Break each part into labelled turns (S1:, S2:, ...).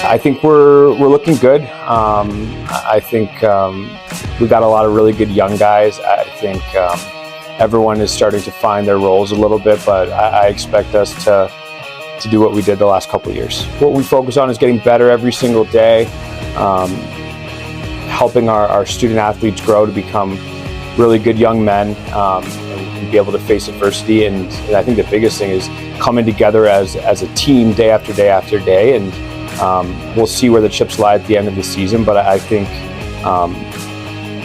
S1: I think we're looking good. I think we've got a lot of really good young guys. I think everyone is starting to find their roles a little bit, but I expect us to do what we did the last couple of years. What we focus on is getting better every single day, helping our student athletes grow to become really good young men, and be able to face adversity. And I think the biggest thing is coming together as a team day after day after day. And we'll see where the chips lie at the end of the season, but I think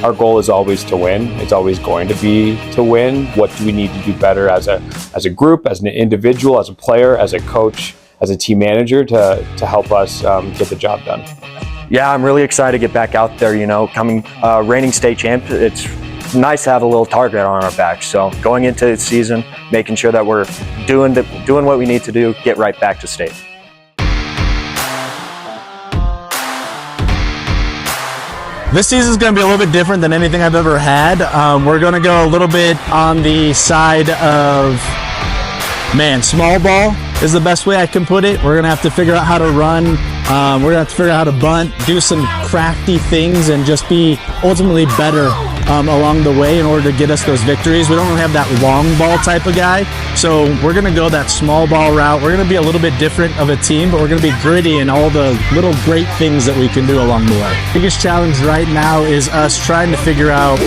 S1: our goal is always to win. It's always going to be to win. What do we need to do better as a group, as an individual, as a player, as a coach, as a team manager to help us get the job done?
S2: Yeah, I'm really excited to get back out there. Coming reigning state champ, it's nice to have a little target on our back. So going into the season, making sure that we're doing what we need to do, get right back to state.
S3: This season is going to be a little bit different than anything I've ever had. We're going to go a little bit on the side of, small ball is the best way I can put it. We're going to have to figure out how to run. We're going to have to figure out how to bunt, do some crafty things, and just be ultimately better along the way in order to get us those victories. We don't really have that long ball type of guy, so we're going to go that small ball route. We're going to be a little bit different of a team, but we're going to be gritty in all the little great things that we can do along the way. Biggest challenge right now is us trying to figure out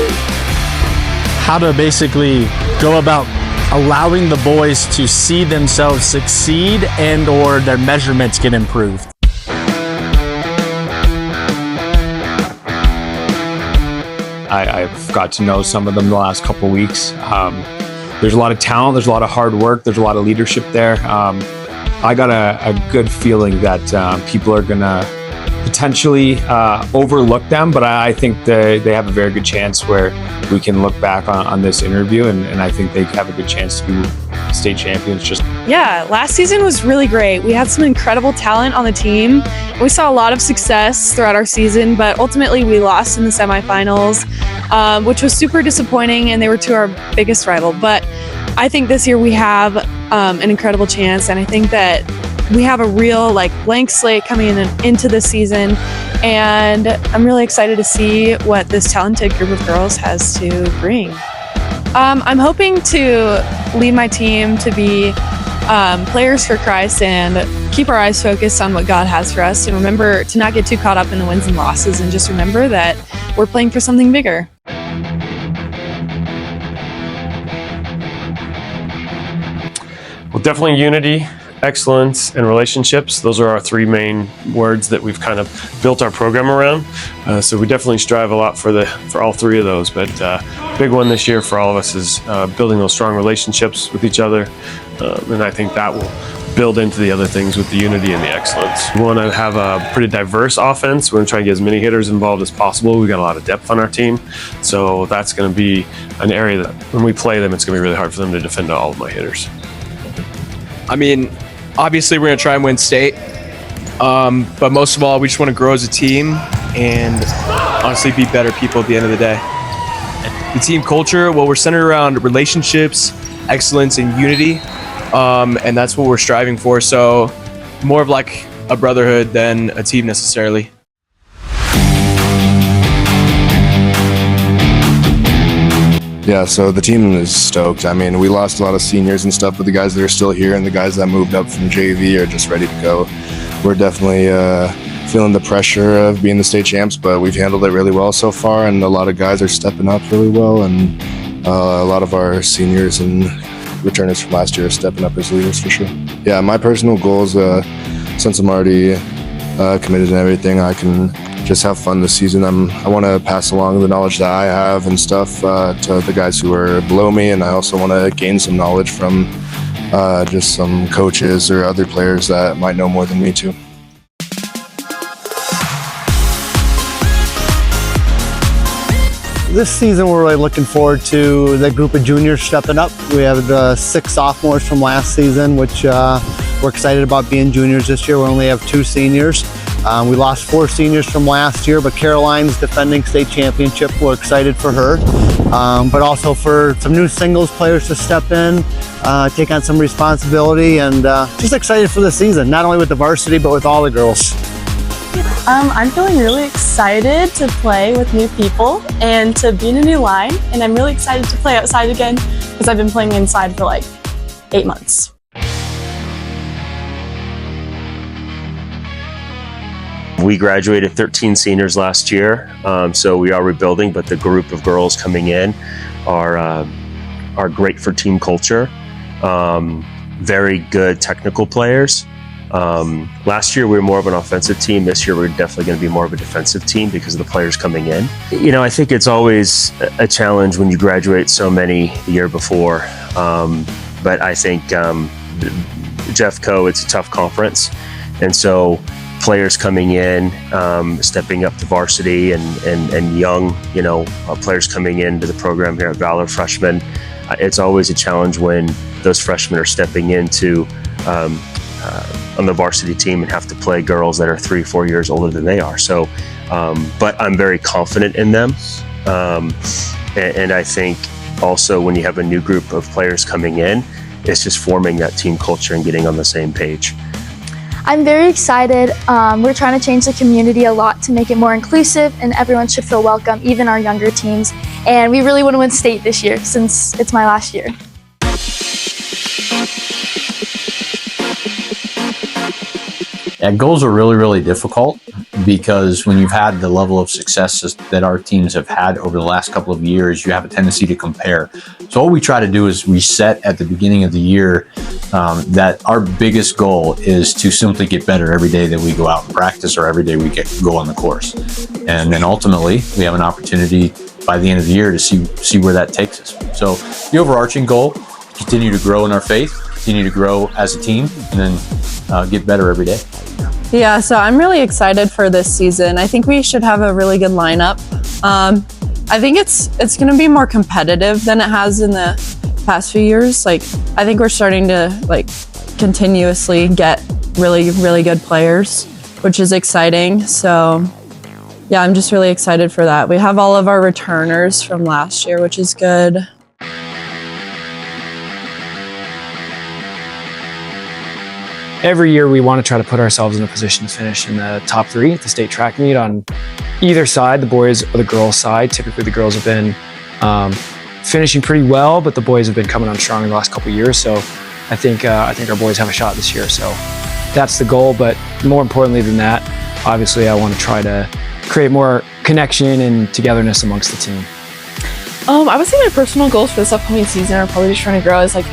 S3: how to basically go about allowing the boys to see themselves succeed and or their measurements get improved.
S1: I've got to know some of them the last couple of weeks. There's a lot of talent, there's a lot of hard work, there's a lot of leadership there. I got a good feeling that people are gonna potentially overlook them, but I think they have a very good chance where we can look back on this interview and I think they have a good chance to be state champions.
S4: Yeah, last season was really great. We had some incredible talent on the team. We saw a lot of success throughout our season, but ultimately we lost in the semifinals, which was super disappointing, and they were to our biggest rival. But I think this year we have an incredible chance, and I think that we have a real blank slate coming into this season, and I'm really excited to see what this talented group of girls has to bring. I'm hoping to lead my team to be players for Christ and keep our eyes focused on what God has for us, and remember to not get too caught up in the wins and losses, and just remember that we're playing for something bigger.
S5: Well, definitely unity, excellence, and relationships. Those are our three main words that we've kind of built our program around. So we definitely strive a lot for all three of those. But big one this year for all of us is building those strong relationships with each other. And I think that will build into the other things with the unity and the excellence. We want to have a pretty diverse offense. We're going to try to get as many hitters involved as possible. We've got a lot of depth on our team. So that's going to be an area that when we play them, it's going to be really hard for them to defend all of my hitters.
S6: Obviously we're going to try and win state, but most of all, we just want to grow as a team and honestly be better people at the end of the day. The team culture, well, we're centered around relationships, excellence, and unity, and that's what we're striving for. So more of like a brotherhood than a team necessarily.
S7: Yeah, so the team is stoked. We lost a lot of seniors and stuff, but the guys that are still here and the guys that moved up from JV are just ready to go. We're definitely feeling the pressure of being the state champs, but we've handled it really well so far, and a lot of guys are stepping up really well, and a lot of our seniors and returners from last year are stepping up as leaders for sure. Yeah, my personal goals, since I'm already committed and everything, I can just have fun this season. I want to pass along the knowledge that I have and stuff to the guys who are below me, and I also want to gain some knowledge from just some coaches or other players that might know more than me too.
S8: This season we're really looking forward to the group of juniors stepping up. We have 6 sophomores from last season, which we're excited about being juniors this year. We only have 2 seniors. We lost 4 seniors from last year, but Caroline's defending state championship. We're excited for her, but also for some new singles players to step in, take on some responsibility, and just excited for the season, not only with the varsity, but with all the girls.
S9: I'm feeling really excited to play with new people and to be in a new line, and I'm really excited to play outside again because I've been playing inside for like 8 months.
S10: We graduated 13 seniors last year, so we are rebuilding, but the group of girls coming in are great for team culture, very good technical players. Last year we were more of an offensive team. This year we're definitely going to be more of a defensive team because of the players coming in. You know, I think it's always a challenge when you graduate so many the year before, but I think Jeffco, it's a tough conference, and so players coming in, stepping up to varsity, and young, players coming into the program here at Valor, freshmen. It's always a challenge when those freshmen are stepping into on the varsity team and have to play girls that are 3-4 years older than they are. So, but I'm very confident in them, and I think also when you have a new group of players coming in, it's just forming that team culture and getting on the same page.
S11: I'm very excited. We're trying to change the community a lot to make it more inclusive, and everyone should feel welcome, even our younger teams. And we really want to win state this year since it's my last year.
S12: Yeah, goals are really, really difficult because when you've had the level of success that our teams have had over the last couple of years, you have a tendency to compare. So what we try to do is we set at the beginning of the year that our biggest goal is to simply get better every day that we go out and practice or every day we go on the course. And then ultimately, we have an opportunity by the end of the year to see where that takes us. So the overarching goal, continue to grow in our faith, continue to grow as a team, and then get better every day.
S4: Yeah, so I'm really excited for this season. I think we should have a really good lineup. I think it's going to be more competitive than it has in the past few years. Like, I think we're starting to continuously get really, really good players, which is exciting. So yeah, I'm just really excited for that. We have all of our returners from last year, which is good.
S13: Every year we want to try to put ourselves in a position to finish in the top 3 at the state track meet on either side, the boys or the girls side. Typically the girls have been finishing pretty well, but the boys have been coming on strong in the last couple of years. So I think our boys have a shot this year. So that's the goal, but more importantly than that, obviously I want to try to create more connection and togetherness amongst the team.
S4: I would say my personal goals for this upcoming season are probably just trying to grow as an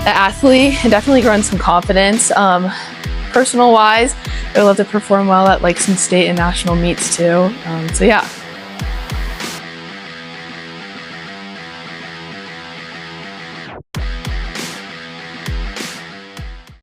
S4: athlete and definitely growing some confidence. Personal wise, I would love to perform well at some state and national meets too. So yeah.